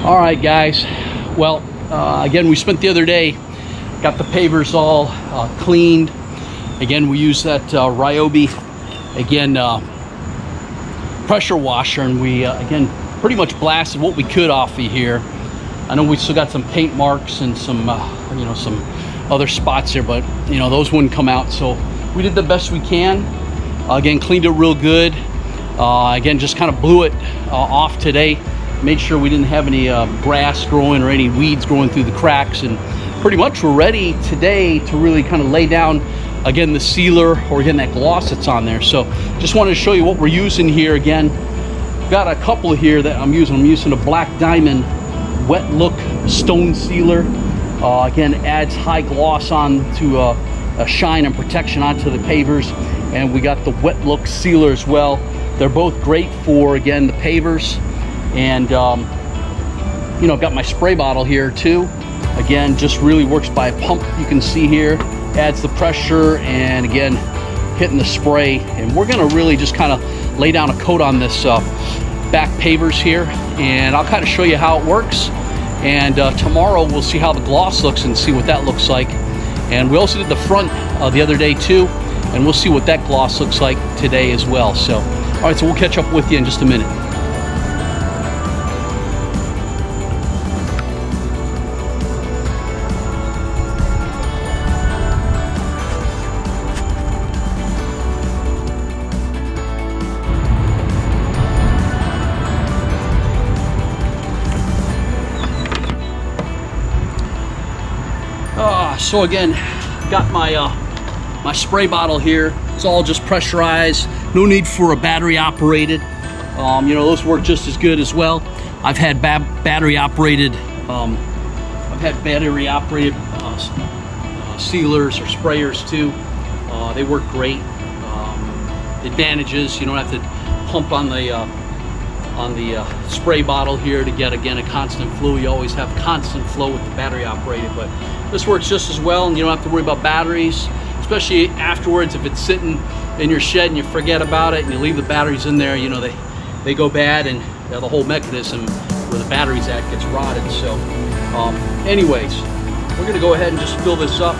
All right, guys. Well, again, we spent the other day, got the pavers all cleaned. Again, we use that Ryobi, again, pressure washer, and we, again, pretty much blasted what we could off of here. I know we still got some paint marks and some, you know, some other spots there, but, you know, those wouldn't come out. So we did the best we can. Again, cleaned it real good. Again, just kind of blew it off today. Made sure we didn't have any grass growing or any weeds growing through the cracks, and pretty much we're ready today to really kind of lay down again the sealer, or again that gloss that's on there. So just wanted to show you what we're using here. Again, got a couple here that I'm using a Black Diamond Wet Look Stone Sealer. Again, adds high gloss on to a shine and protection onto the pavers. And we got the Wet Look Sealer as well. They're both great for, again, the pavers. And you know, I've got my spray bottle here too. Again, just really works by a pump. You can see here, adds the pressure, and again, hitting the spray. And we're gonna really just kind of lay down a coat on this back pavers here, and I'll kind of show you how it works. And tomorrow we'll see how the gloss looks and see what that looks like. And we also did the front the other day too, and we'll see what that gloss looks like today as well. So, all right, so we'll catch up with you in just a minute. So again, got my spray bottle here. It's all just pressurized. No need for a battery operated. You know, those work just as good as well. I've had battery operated. Sealers or sprayers too. They work great. Advantages: you don't have to pump on the spray bottle here to get, again, a constant flow. You always have constant flow with the battery operated, but this works just as well, and you don't have to worry about batteries, especially afterwards. If it's sitting in your shed and you forget about it and you leave the batteries in there, you know, they go bad, and the whole mechanism where the battery's at gets rotted. So anyways, we're gonna go ahead and just fill this up,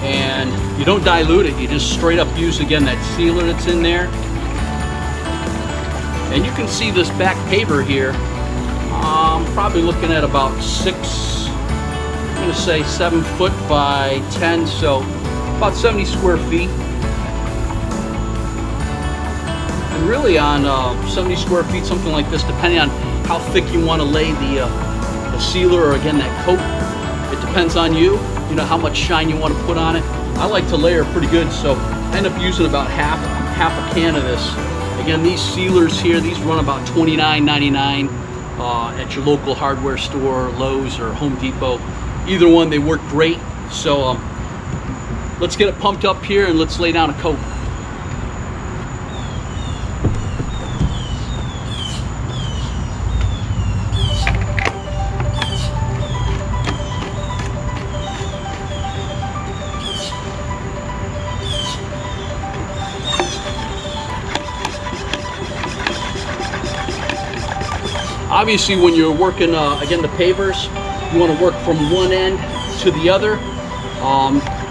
and you don't dilute it. You just straight up use, again, that sealer that's in there. And you can see this back paver here. Probably looking at about 7 foot by 10, so about 70 square feet. And really on 70 square feet, something like this, depending on how thick you want to lay the sealer, or again that coat, it depends on you. You know how much shine you want to put on it. I like to layer pretty good, so I end up using about half a can of this. Again, these sealers here, these run about $29.99 at your local hardware store, Lowe's or Home Depot. Either one, they work great. So let's get it pumped up here and let's lay down a coat. Obviously, when you're working, again, the pavers, you want to work from one end to the other,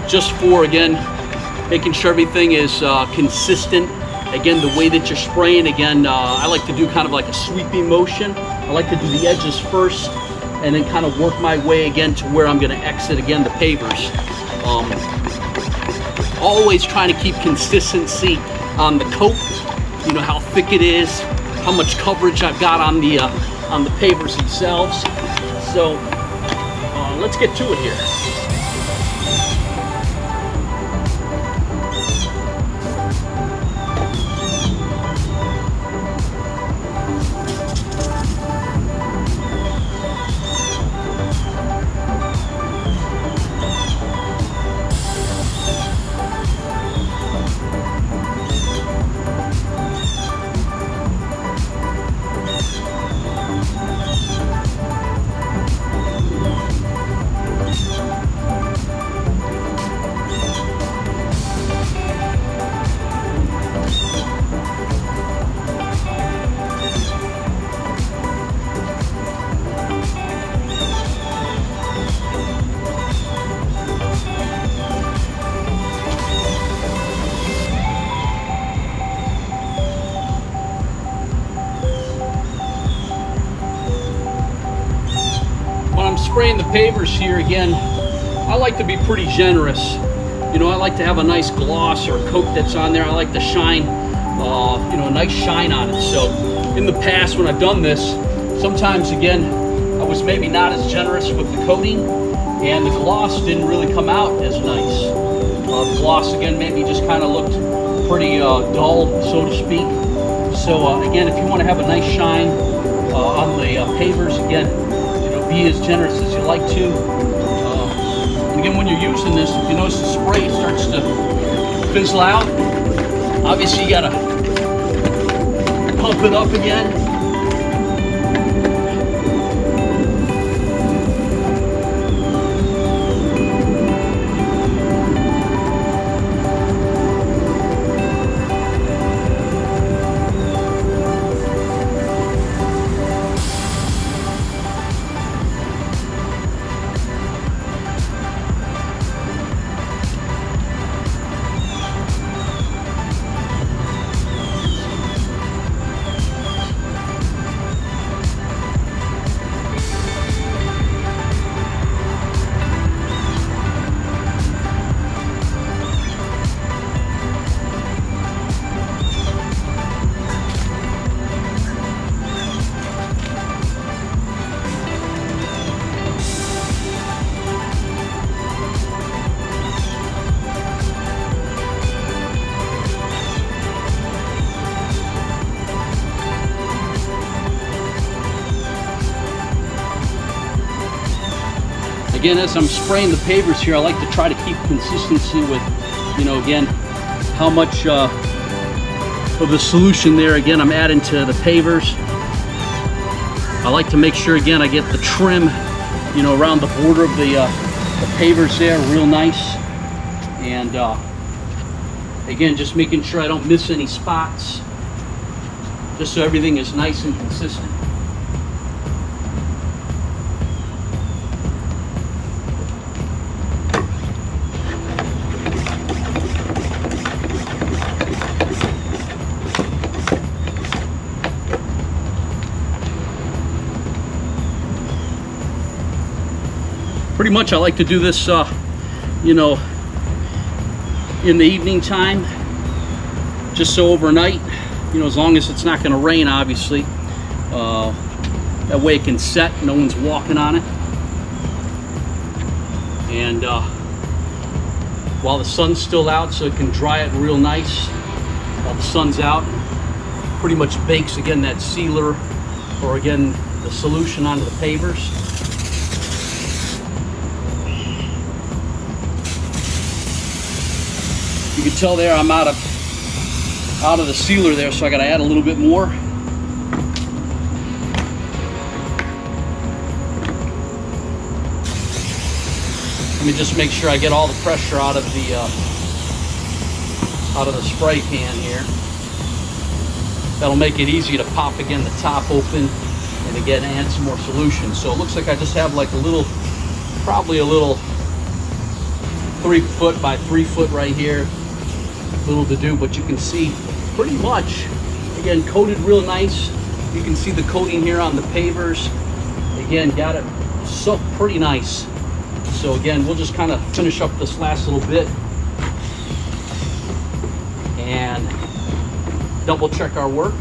just for, again, making sure everything is consistent. Again, the way that you're spraying, again, I like to do kind of like a sweeping motion. I like to do the edges first, and then kind of work my way again to where I'm going to exit, again, the pavers. Always trying to keep consistency on the coat. You know how thick it is, how much coverage I've got on the pavers themselves. So let's get to it here. spraying the pavers here, again, I like to be pretty generous. You know, I like to have a nice gloss or coat that's on there. I like to shine, you know, a nice shine on it. So in the past when I've done this, sometimes again, I was maybe not as generous with the coating and the gloss didn't really come out as nice. The gloss again maybe just kind of looked pretty dull, so to speak. So again, if you want to have a nice shine on the pavers, again, you know, be as generous as you like to. Again, when you're using this, if you notice the spray starts to fizzle out, obviously you gotta pump it up again. Again, as I'm spraying the pavers here, I like to try to keep consistency with, you know, again, how much of the solution there, again, I'm adding to the pavers. I like to make sure, again, I get the trim, you know, around the border of the pavers there real nice. And again, just making sure I don't miss any spots, just so everything is nice and consistent. Pretty much I like to do this, you know, in the evening time, just so overnight, you know, as long as it's not going to rain, obviously. That way it can set, no one's walking on it. And while the sun's still out, so it can dry it real nice while the sun's out. Pretty much bakes, again, that sealer, or again, the solution onto the pavers. You can tell there I'm out of the sealer there, so I got to add a little bit more. Let me just make sure I get all the pressure out of the spray can here. That'll make it easy to pop again the top open and again add some more solution. So it looks like I just have like a little, probably a little 3 foot by 3 foot right here. Little to do, but you can see pretty much, again, coated real nice. You can see the coating here on the pavers. Again, got it soaked pretty nice. So again, we'll just kind of finish up this last little bit and double check our work.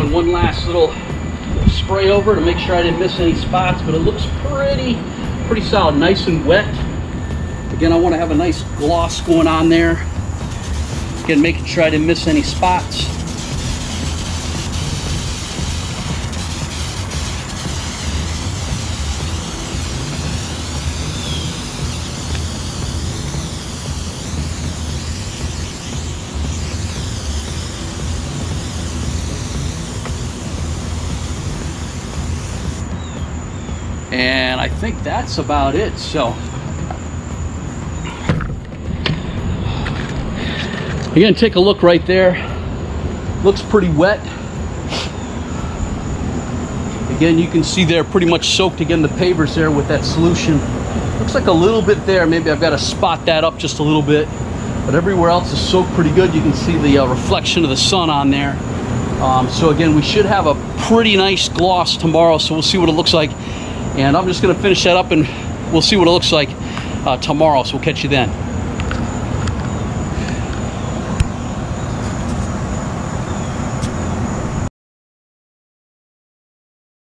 doing one last little spray over to make sure I didn't miss any spots, but it looks pretty solid, nice and wet. Again, I want to have a nice gloss going on there. Again, making sure I didn't miss any spots. And I think that's about it. So again, take a look right there. Looks pretty wet. Again, you can see they're pretty much soaked. Again, the pavers there with that solution. Looks like a little bit there. Maybe I've got to spot that up just a little bit. But everywhere else is soaked pretty good. You can see the reflection of the sun on there. So again, we should have a pretty nice gloss tomorrow. So we'll see what it looks like. And I'm just going to finish that up and we'll see what it looks like tomorrow. So we'll catch you then.